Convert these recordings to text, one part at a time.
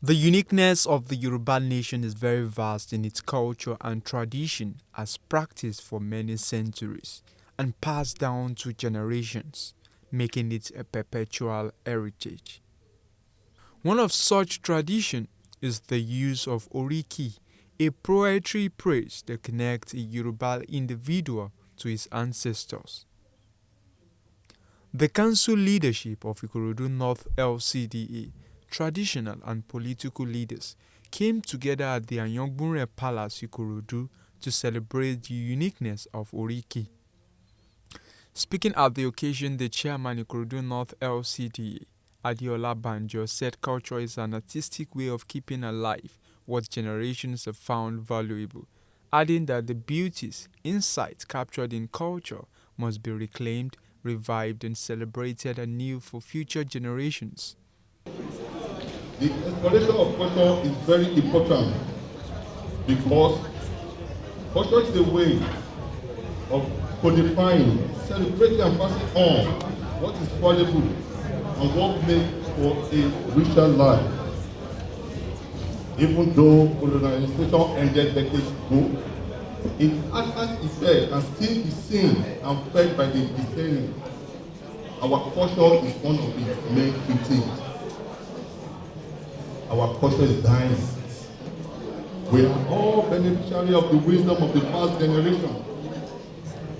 The uniqueness of the Yoruba Nation is very vast in its culture and tradition as practiced for many centuries and passed down to generations, making it a perpetual heritage. One of such tradition is the use of Oriki, a poetry praise that connects a Yoruba individual to his ancestors. The council leadership of Ikorodu North Lcda, traditional and political leaders, came together at the Ayangburen Palace Ikorodu to celebrate the uniqueness of Oriki. Speaking at the occasion, the chairman Ikorodu North Lcda, Adiola Banjo, said culture is an artistic way of keeping alive what generations have found valuable, adding that the beauties, insights captured in culture must be reclaimed, revived and celebrated anew for future generations. The exploration of culture is very important because culture is a way of codifying, celebrating and passing on what is valuable and what makes for a richer life. Even though colonization ended decades ago, its adverse effect can still be seen and felt by the discerning. Our culture is one of its main critiques. Our culture is dying. We are all beneficiaries of the wisdom of the past generation,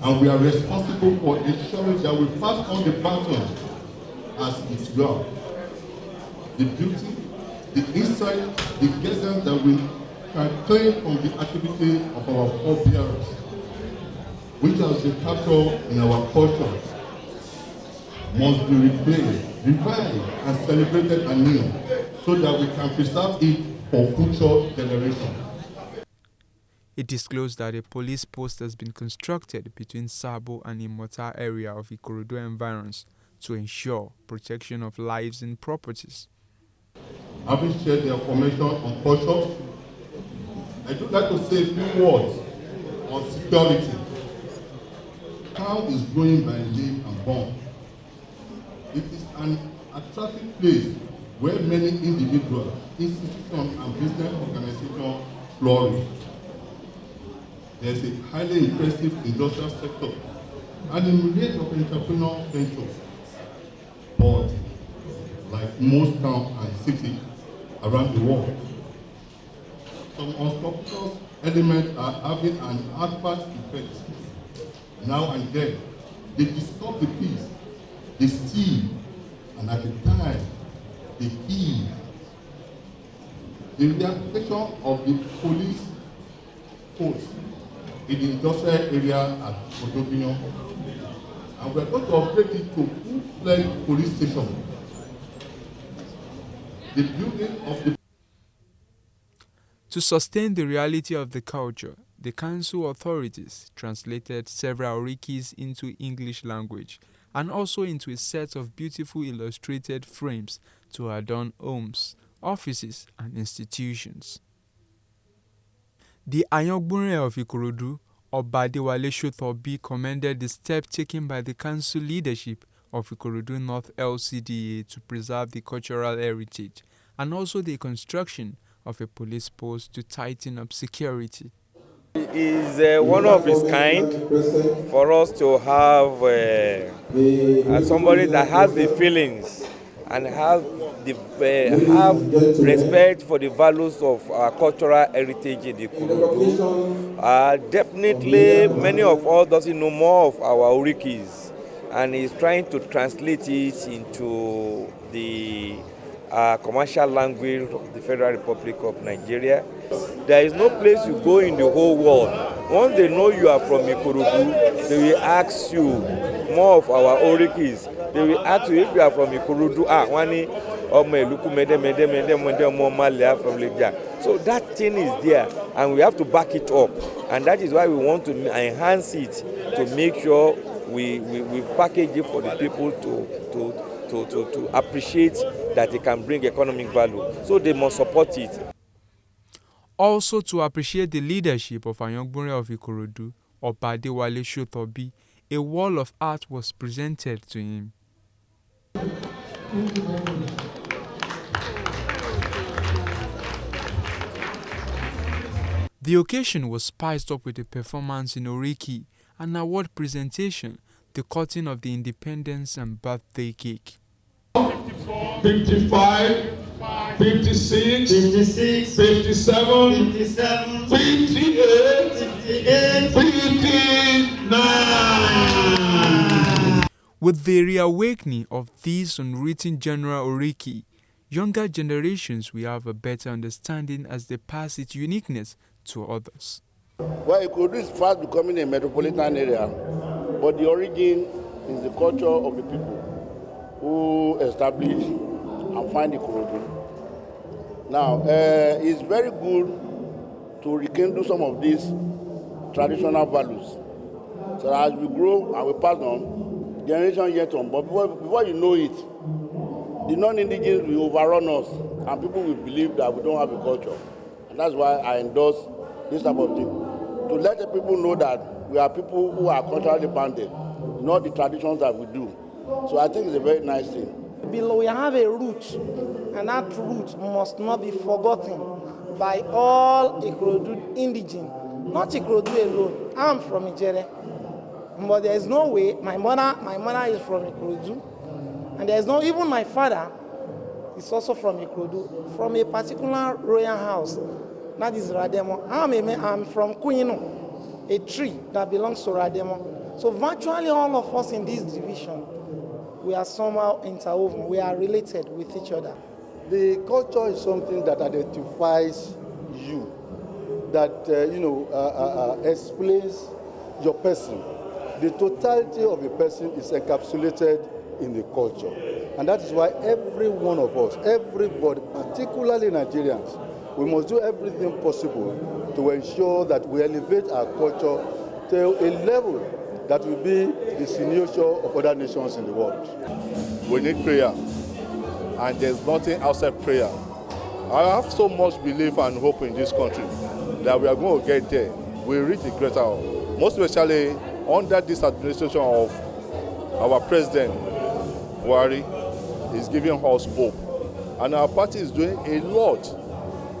and we are responsible for ensuring that we pass on the baton as it were. The beauty, the insight, the essence that we can claim from the activity of our forebears, which has been captured in our culture, must be replayed, revived, and celebrated anew, so that we can preserve it for future generations. It disclosed that a police post has been constructed between Sabo and Imota area of Ikorodu environs to ensure protection of lives and properties. Having shared the information on culture, I would like to say a few words on security. Town is growing by leap and bound. It is an attractive place where many individuals, institutions, and business organizations flourish. There is a highly impressive industrial sector and a myriad of entrepreneurial ventures. But like most towns and cities around the world, some unscrupulous elements are having an adverse effect. Now and then, they disturb the peace, they steal, and at the time, they kill. The reactivation of the police force in the industrial area at Odobino, and we are going to upgrade it to full-fledged police station. The building of the To sustain the reality of the culture, the council authorities translated several Orikis into English language and also into a set of beautiful illustrated frames to adorn homes, offices, and institutions. The Ayangburen of Ikorodu, Obadewale Shotobi, commended the step taken by the council leadership of Ikorodu North Lcda to preserve the cultural heritage and also the construction of a police post to tighten up security. It is one of its kind for us to have somebody that has the feelings and have respect for the values of our cultural heritage in the Ikorodu. Definitely, many of us doesn't know more of our Orikis, and is trying to translate it into the commercial language of the Federal Republic of Nigeria. There is no place you go in the whole world. Once they know you are from Ikorodu, they will ask you more of our Orikis. They will ask you if you are from Ikorodu. From Lcda. So that thing is there, and we have to back it up. And that is why we want to enhance it to make sure we package it for the people to appreciate that it can bring economic value. So they must support it. Also, to appreciate the leadership of Ayangburen of Ikorodu, Obadewale Shotobi, a wall of art was presented to him. The occasion was spiced up with a performance in Oriki, an award presentation, the cutting of the independence and birthday cake. 55, 56, 56, 57, 57, 58, 58, 59. With the reawakening of this unwritten genre Oriki, younger generations will have a better understanding as they pass its uniqueness to others. Well, Ikorodu is fast becoming a metropolitan area, but the origin is the culture of the people who establish and find Ikorodu. Now, it's very good to rekindle some of these traditional values. So as we grow and we pass on, generation yet on, but before you know it, the non-indigenous will overrun us, and people will believe that we don't have a culture. And that's why I endorse this type of thing, to let the people know that we are people who are culturally bounded, not the traditions that we do. So I think it's a very nice thing. Below we have a root, and that root must not be forgotten by all Ikorodu indigenous, not Ikorodu alone. I'm from Ijere, but there is no way. My mother is from Ikorodu, and there is no, even my father is also from Ikorodu, from a particular royal house, that is Rademo. I'm from Kuyino, a tree that belongs to Rademo. So virtually all of us in this division, we are somehow interwoven, we are related with each other. The culture is something that identifies you, that explains your person. The totality of a person is encapsulated in the culture. And that is why every one of us, everybody, particularly Nigerians, we must do everything possible to ensure that we elevate our culture to a level that will be the signature of other nations in the world. We need prayer, and there's nothing outside prayer. I have so much belief and hope in this country that we are going to get there. We reach a greater hope, most especially under this administration of our president, Buhari, is giving us hope. And our party is doing a lot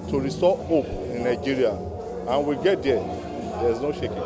to restore hope in Nigeria, and we get there. There's no shaking.